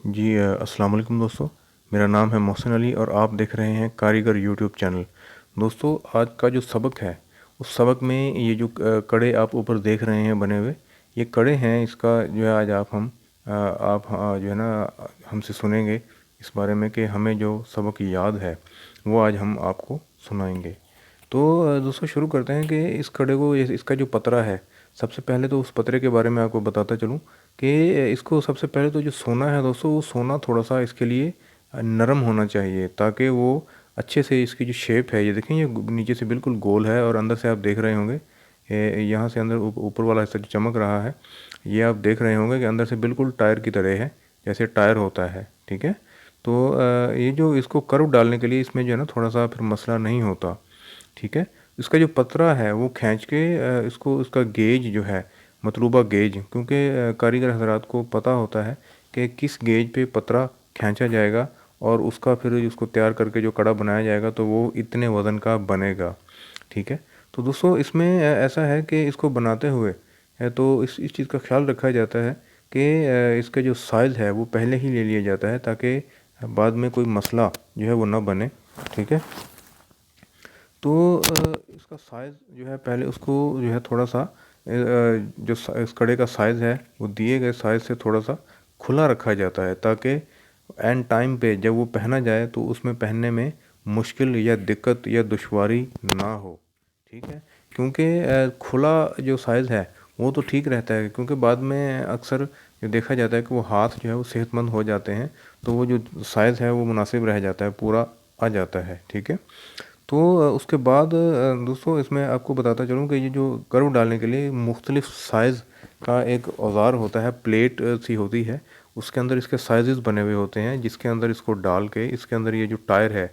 अस्सलाम वालेकुम दोस्तों। मेरा नाम है मोहसिन अली और आप देख रहे हैं कारीगर यूट्यूब चैनल। दोस्तों, आज का जो सबक है उस सबक में ये जो कड़े आप ऊपर देख रहे हैं बने हुए, ये कड़े हैं। इसका जो है आज आप जो है ना हमसे सुनेंगे इस बारे में कि हमें जो सबक याद है वो आज हम आपको सुनाएंगे। तो दोस्तों, शुरू करते हैं कि इस कड़े को इसका जो पतरा है, सबसे पहले तो उस पतरे के बारे में आपको बताता चलूँ कि इसको सबसे पहले तो जो सोना है दोस्तों, वो सोना थोड़ा सा इसके लिए नरम होना चाहिए ताकि वो अच्छे से इसकी जो शेप है, ये देखें, ये नीचे से बिल्कुल गोल है और अंदर से आप देख रहे होंगे यहाँ से अंदर ऊपर वाला हिस्सा जो चमक रहा है, ये आप देख रहे होंगे कि अंदर से बिल्कुल टायर की तरह है, जैसे टायर होता है। ठीक है। तो ये जो इसको कर्व डालने के लिए इसमें जो है ना थोड़ा सा फिर मसला नहीं होता। ठीक है। इसका जो पतरा है वो खींच के इसको उसका गेज जो है, मतलूबा गेज, क्योंकि कारीगर हजरात को पता होता है कि किस गेज पे पतरा खींचा जाएगा और उसका फिर उसको तैयार करके जो कड़ा बनाया जाएगा तो वो इतने वज़न का बनेगा। ठीक है। तो दोस्तों, इसमें ऐसा है कि इसको बनाते हुए तो इस चीज़ का ख्याल रखा जाता है कि इसका जो साइज़ है वो पहले ही ले लिया जाता है ताकि बाद में कोई मसला जो है वो ना बने। ठीक है। तो इसका साइज़ जो है पहले उसको जो है थोड़ा सा इस कड़े का साइज़ है वो दिए गए साइज़ से थोड़ा सा खुला रखा जाता है ताकि एंड टाइम पे जब वो पहना जाए तो उसमें पहनने में मुश्किल या दिक्कत या दुश्वारी ना हो। ठीक है। क्योंकि खुला जो साइज़ है वो तो ठीक रहता है, क्योंकि बाद में अक्सर ये देखा जाता है कि वो हाथ जो है वो सेहतमंद हो जाते हैं, तो वो जो साइज़ है वो मुनासिब रह जाता है, पूरा आ जाता है। ठीक है। तो उसके बाद दोस्तों, इसमें आपको बताता चलूँ कि ये जो कर्व डालने के लिए मुख्तलिफ़ साइज़ का एक औज़ार होता है, प्लेट सी होती है, उसके अंदर इसके साइज़ बने हुए होते हैं, जिसके अंदर इसको डाल के इसके अंदर ये जो टायर है,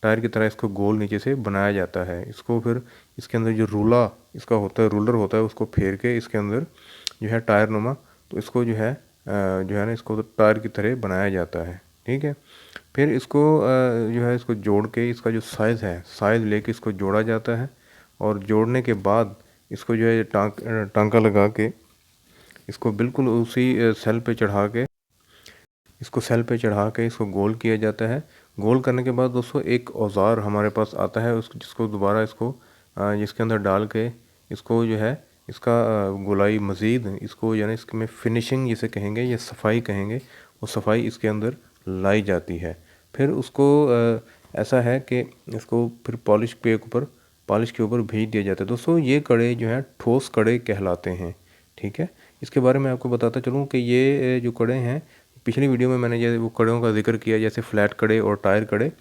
टायर की तरह इसको गोल नीचे से बनाया जाता है। इसको फिर इसके अंदर जो इसका होता है, रूलर होता है, उसको फेर के इसके अंदर जो है टायर नुमा, तो इसको जो है ना इसको तो टायर की तरह बनाया जाता है। ठीक है। फिर इसको जो है इसको जोड़ के इसका जो साइज़ है, साइज़ लेके इसको जोड़ा जाता है और जोड़ने के बाद इसको जो है टांका लगा के इसको बिल्कुल उसी सेल पे चढ़ा के इसको गोल किया जाता है। गोल करने के बाद दोस्तों एक औज़ार हमारे पास आता है, उस जिसको दोबारा इसको इसके अंदर डाल के इसको जो है इसका गोलाई मज़ीद इसको यानी इसमें फिनिशिंग जिसे कहेंगे या सफाई कहेंगे, वो सफाई इसके अंदर लाई जाती है। फिर उसको ऐसा है कि इसको फिर पॉलिश के ऊपर भेज दिया जाता है। दोस्तों, ये कड़े जो हैं ठोस कड़े कहलाते हैं। ठीक है। इसके बारे में आपको बताता चलूँ कि ये जो कड़े हैं, पिछली वीडियो में मैंने जैसे वो कड़ों का जिक्र किया, जैसे फ्लैट कड़े और टायर कड़े,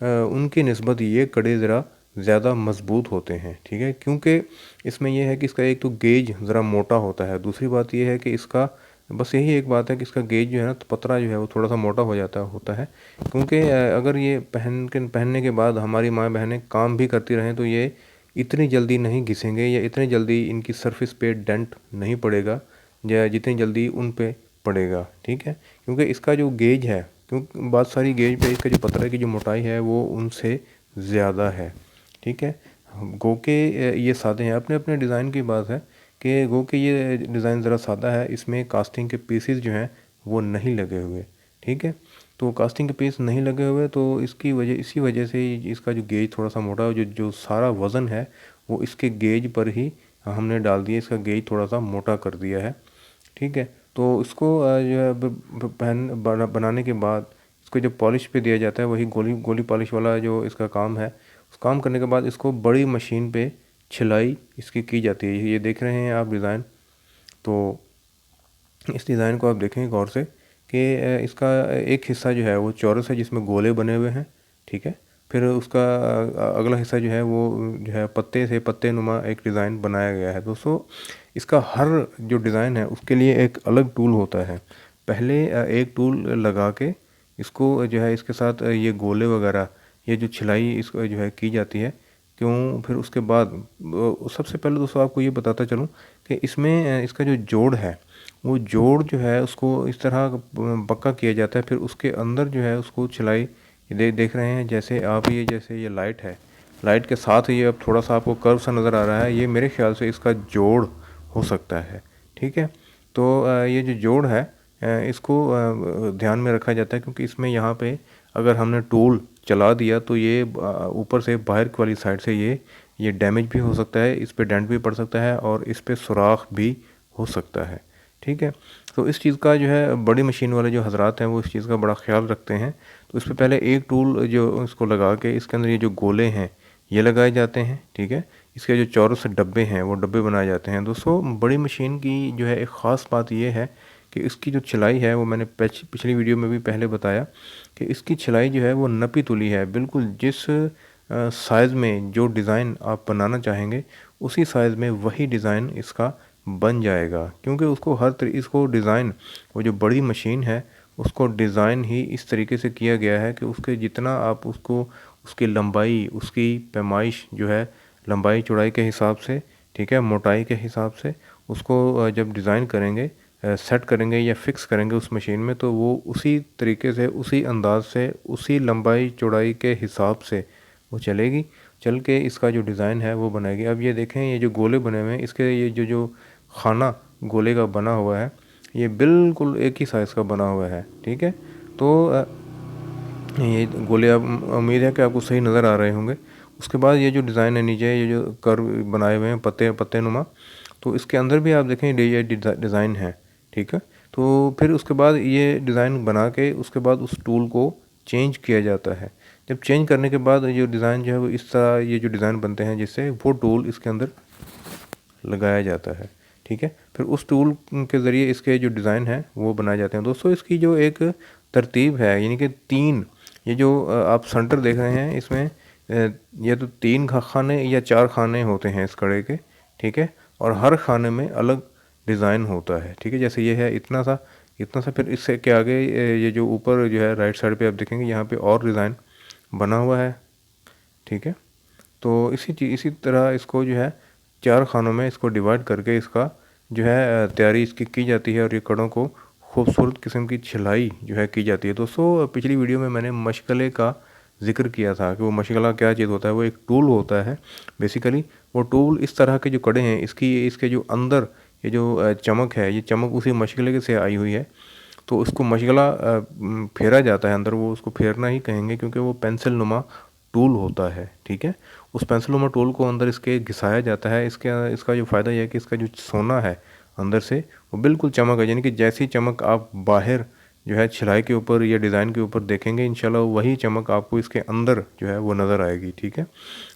उनकी निस्बत ये कड़े ज़रा ज़्यादा मज़बूत होते हैं। ठीक है। क्योंकि इसमें यह है कि इसका एक तो गेज ज़रा मोटा होता है, दूसरी बात यह है कि इसका बस यही एक बात है कि इसका गेज जो है ना, तो पतरा जो है वो थोड़ा सा मोटा हो जाता होता है। क्योंकि अगर ये पहनने के बाद हमारी माँ बहनें काम भी करती रहें तो ये इतनी जल्दी नहीं घिसेंगे या इतनी जल्दी इनकी सरफेस पे डेंट नहीं पड़ेगा या जितनी जल्दी उन पे पड़ेगा। ठीक है। क्योंकि इसका जो गेज है, क्योंकि बहुत सारी गेज पे इसका जो पतरे की जो मोटाई है वो उनसे ज़्यादा है। ठीक है। गो के ये सादे हैं, अपने अपने डिज़ाइन की बात है कि गो के ये डिज़ाइन ज़रा सादा है, इसमें कास्टिंग के पीसेस जो हैं वो नहीं लगे हुए। ठीक है। तो कास्टिंग के पीस नहीं लगे हुए तो इसी वजह से इसका जो गेज थोड़ा सा मोटा है, जो जो सारा वज़न है वो इसके गेज पर ही हमने डाल दिया, इसका गेज थोड़ा सा मोटा कर दिया है। ठीक है। तो इसको जो है बनाने के बाद इसको जब पॉलिश पे दिया जाता है, वही गोली गोली पॉलिश वाला जो इसका काम है, उस काम करने के बाद इसको बड़ी मशीन पे छिलाई इसकी की जाती है। ये देख रहे हैं आप डिज़ाइन, तो इस डिज़ाइन को आप देखें गौर से कि इसका एक हिस्सा जो है वो चौरस है जिसमें गोले बने हुए हैं। ठीक है। फिर उसका अगला हिस्सा जो है वो जो है पत्ते नुमा एक डिज़ाइन बनाया गया है। दोस्तों, इसका हर जो डिज़ाइन है उसके लिए एक अलग टूल होता है। पहले एक टूल लगा के इसको जो है इसके साथ ये गोले वगैरह, ये जो छिलाई इसको जो है की जाती है। क्यों, फिर उसके बाद सबसे पहले दोस्तों आपको ये बताता चलूँ कि इसमें इसका जो जोड़ है, वो जोड़ जो है उसको इस तरह पक्का किया जाता है। फिर उसके अंदर जो है उसको छिलाई देख रहे हैं, जैसे ये लाइट है, लाइट के साथ ये अब थोड़ा सा आपको कर्व सा नज़र आ रहा है, ये मेरे ख्याल से इसका जोड़ हो सकता है। ठीक है। तो ये जो जोड़ है इसको ध्यान में रखा जाता है, क्योंकि इसमें यहाँ पे अगर हमने टूल चला दिया तो ये ऊपर से बाहर वाली साइड से ये डैमेज भी हो सकता है, इस पे डेंट भी पड़ सकता है और इस पे सुराख भी हो सकता है। ठीक है, तो इस चीज़ का जो है बड़ी मशीन वाले जो हजरात हैं वो इस चीज़ का बड़ा ख्याल रखते हैं। तो इस पर पहले एक टूल जो इसको लगा के इसके अंदर ये जो गोले हैं ये लगाए जाते हैं। ठीक है, इसके जो चौरस डब्बे हैं वो डब्बे बनाए जाते हैं। दोस्तों, बड़ी मशीन की जो है एक ख़ास बात ये है कि इसकी जो छिलाई है वो मैंने पिछली वीडियो में भी पहले बताया कि इसकी छिलाई जो है वो नपी तुली है। बिल्कुल जिस साइज़ में जो डिज़ाइन आप बनाना चाहेंगे उसी साइज़ में वही डिज़ाइन इसका बन जाएगा, क्योंकि उसको इसको डिज़ाइन, वो जो बड़ी मशीन है उसको डिज़ाइन ही इस तरीके से किया गया है कि उसके जितना आप उसको उसकी लंबाई, उसकी पैमाइश जो है लंबाई चौड़ाई के हिसाब से, ठीक है, मोटाई के हिसाब से उसको जब डिज़ाइन करेंगे, सेट करेंगे या फिक्स करेंगे उस मशीन में, तो वो उसी तरीके से, उसी अंदाज से, उसी लंबाई चौड़ाई के हिसाब से वो चलेगी, चल के इसका जो डिज़ाइन है वो बनाएगी। अब ये देखें, ये जो गोले बने हुए हैं, इसके ये जो खाना गोले का बना हुआ है ये बिल्कुल एक ही साइज़ का बना हुआ है। ठीक है, तो ये गोले, अब उम्मीद है कि आपको सही नज़र आ रहे होंगे। उसके बाद ये जो डिज़ाइन है नीचे, ये जो कर्व बनाए हुए हैं पत्ते नुमा, तो इसके अंदर भी आप देखें ये डिज़ाइन है। ठीक है, तो फिर उसके बाद ये डिज़ाइन बना के उसके बाद उस टूल को चेंज किया जाता है। जब चेंज करने के बाद जो डिज़ाइन जो है वो इस तरह, ये जो डिज़ाइन बनते हैं जिससे वो टूल इसके अंदर लगाया जाता है। ठीक है, फिर उस टूल के ज़रिए इसके जो डिज़ाइन है वो बनाए जाते हैं। दोस्तों, इसकी जो एक तरतीब है, यानी कि तीन, ये जो आप सेंटर देख रहे हैं इसमें ये तो 3 खाने या 4 खाने होते हैं इस कड़े के। ठीक है, और हर खाने में अलग डिज़ाइन होता है। ठीक है, जैसे ये है इतना सा, फिर इससे के आगे ये जो ऊपर जो है राइट साइड पे आप देखेंगे यहाँ पे और डिज़ाइन बना हुआ है। ठीक है, तो इसी तरह इसको जो है 4 खानों में इसको डिवाइड करके इसका जो है तैयारी इसकी की जाती है और ये कड़ों को खूबसूरत किस्म की छिलाई जो है की जाती है। दोस्तों, पिछली वीडियो में मैंने मशगले का ज़िक्र किया था कि वो मशगला क्या चीज़ होता है। वो एक टूल होता है बेसिकली। वो टूल इस तरह के जो कड़े हैं इसके जो अंदर ये जो चमक है, ये चमक उसी मशगले से आई हुई है। तो उसको मशगला फेरा जाता है अंदर, वो उसको फेरना ही कहेंगे क्योंकि वो पेंसिल नुमा टूल होता है। ठीक है, उस पेंसिल नुमा टूल को अंदर इसके घिसाया जाता है। इसका जो फ़ायदा यह है कि इसका जो सोना है अंदर से वो बिल्कुल चमक है, यानी कि जैसी चमक आप बाहर जो है छिलाई के ऊपर या डिज़ाइन के ऊपर देखेंगे, इंशाल्लाह वही चमक आपको इसके अंदर जो है वो नज़र आएगी। ठीक है,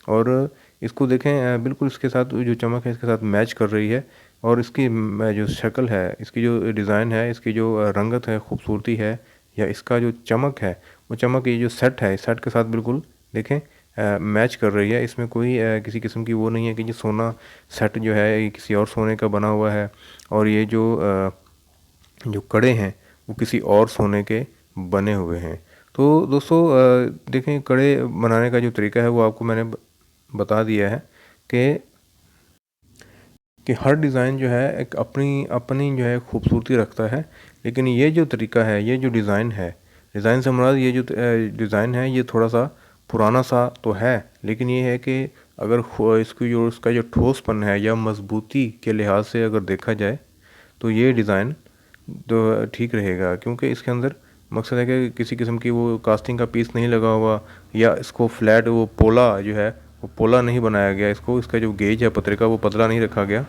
और इसको देखें, बिल्कुल इसके साथ जो चमक है इसके साथ मैच कर रही है। और इसकी जो शक्ल है, इसकी जो डिज़ाइन है, इसकी जो रंगत है, खूबसूरती है, या इसका जो चमक है, वो चमक ये जो सेट है, सेट के साथ बिल्कुल देखें मैच कर रही है। इसमें कोई किसी किस्म की वो नहीं है कि ये सोना सेट जो है ये किसी और सोने का बना हुआ है और ये जो कड़े हैं वो किसी और सोने के बने हुए हैं। तो दोस्तों, देखें, कड़े बनाने का जो तरीका है वो आपको मैंने बता दिया है कि हर डिज़ाइन जो है एक अपनी अपनी जो है खूबसूरती रखता है। लेकिन ये जो तरीका है, ये जो डिज़ाइन है, डिज़ाइन से मुराद ये जो डिज़ाइन है ये थोड़ा सा पुराना सा तो है, लेकिन ये है कि अगर इसका जो ठोसपन है या मजबूती के लिहाज से अगर देखा जाए तो ये डिज़ाइन तो ठीक रहेगा, क्योंकि इसके अंदर मकसद है कि किसी किस्म की वो कास्टिंग का पीस नहीं लगा हुआ, या इसको फ्लैट वो पोला जो है वो पोला नहीं बनाया गया। इसका जो गेज है पतरे का वो पतला नहीं रखा गया।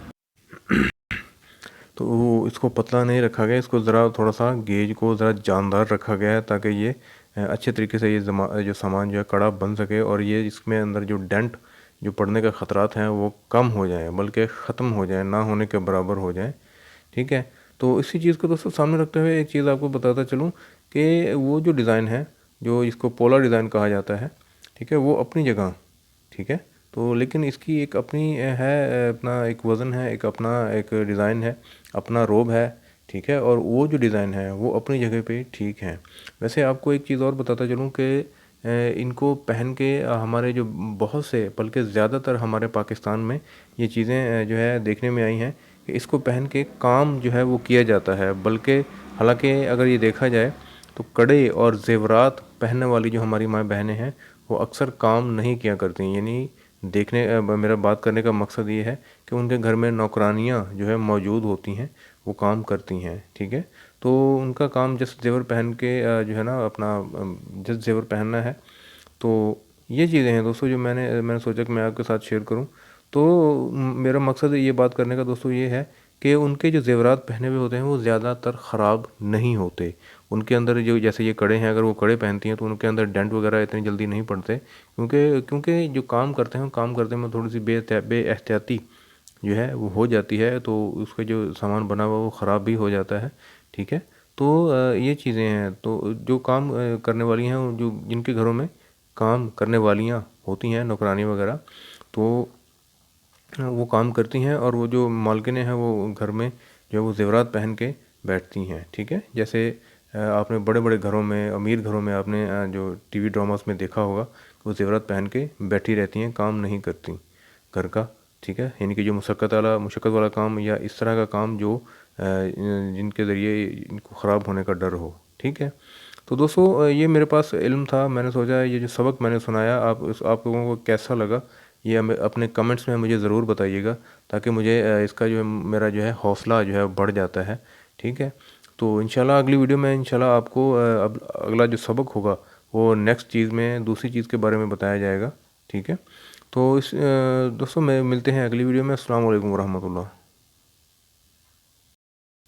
तो इसको पतला नहीं रखा गया, इसको ज़रा थोड़ा सा गेज को ज़रा जानदार रखा गया है ताकि ये अच्छे तरीके से ये जो सामान जो है कड़ा बन सके और ये इसमें अंदर जो डेंट जो पड़ने का ख़तरात हैं वो कम हो जाए, बल्कि ख़त्म हो जाए, ना होने के बराबर हो जाए। ठीक है, तो इसी चीज़ को दोस्तों सामने रखते हुए एक चीज़ आपको बताता चलूँ कि वो जो डिज़ाइन है, जो इसको पोला डिज़ाइन कहा जाता है, ठीक है, वो अपनी जगह, ठीक है, तो लेकिन इसकी एक अपनी है, अपना एक वज़न है, एक अपना एक डिज़ाइन है, अपना रोब है। ठीक है, और वो जो डिज़ाइन है वो अपनी जगह पे ठीक है। वैसे आपको एक चीज़ और बताता चलूँ कि इनको पहन के हमारे जो बहुत से, बल्कि ज़्यादातर हमारे पाकिस्तान में ये चीज़ें जो है देखने में आई हैं कि इसको पहन के काम जो है वो किया जाता है। बल्कि हालांकि अगर ये देखा जाए तो कड़े और ज़ेवरात पहनने वाली जो हमारी माँ बहनें हैं वो अक्सर काम नहीं किया करती। यानी मेरा बात करने का मकसद ये है कि उनके घर में नौकरानियाँ जो है मौजूद होती हैं, वो काम करती हैं। ठीक है, तो उनका काम जस्ट जेवर पहन के जो है ना अपना जस्ट जेवर पहनना है। तो ये चीज़ें हैं दोस्तों जो मैंने सोचा कि मैं आपके साथ शेयर करूं। तो मेरा मकसद ये बात करने का दोस्तों ये है कि उनके जो ज़ेवरात पहने हुए होते हैं वो ज़्यादातर ख़राब नहीं होते। उनके अंदर जो जैसे ये कड़े हैं, अगर वो कड़े पहनती हैं तो उनके अंदर डेंट वगैरह इतनी जल्दी नहीं पड़ते, क्योंकि क्योंकि जो काम करते हैं काम करते में थोड़ी सी बेएहतियाती जो है वो हो जाती है, तो उसका जो सामान बना हुआ वो ख़राब भी हो जाता है। ठीक है। तो ये चीज़ें हैं। तो जो काम करने वाली हैं, जो जिनके घरों में काम करने वालियाँ होती हैं, नौकरानी वगैरह, तो वो काम करती हैं और वो जो मालकिनें हैं वो घर में जो है वो ज़ेवरात पहन के बैठती हैं। ठीक है। जैसे आपने बड़े बड़े घरों में, अमीर घरों में आपने जो टीवी ड्रामास में देखा होगा, वो ज़ेवरात पहन के बैठी रहती हैं, काम नहीं करती घर का। ठीक है। यानी कि जो मुशक्क़त वाला काम या इस तरह का काम जो जिनके ज़रिए इनको ख़राब होने का डर हो। ठीक है। तो दोस्तों ये मेरे पास इल्म था, मैंने सोचा ये जो सबक मैंने सुनाया आप लोगों को कैसा लगा, ये हमें अपने कमेंट्स में मुझे ज़रूर बताइएगा, ताकि मुझे इसका जो है मेरा जो है हौसला जो है बढ़ जाता है। ठीक है। तो इंशाल्लाह अगली वीडियो में इंशाल्लाह आपको अब अगला जो सबक होगा वो नेक्स्ट चीज़ में दूसरी चीज़ के बारे में बताया जाएगा। ठीक है। तो दोस्तों मैं मिलते हैं अगली वीडियो में। अस्सलाम वालेकुम रहमतुल्लाह।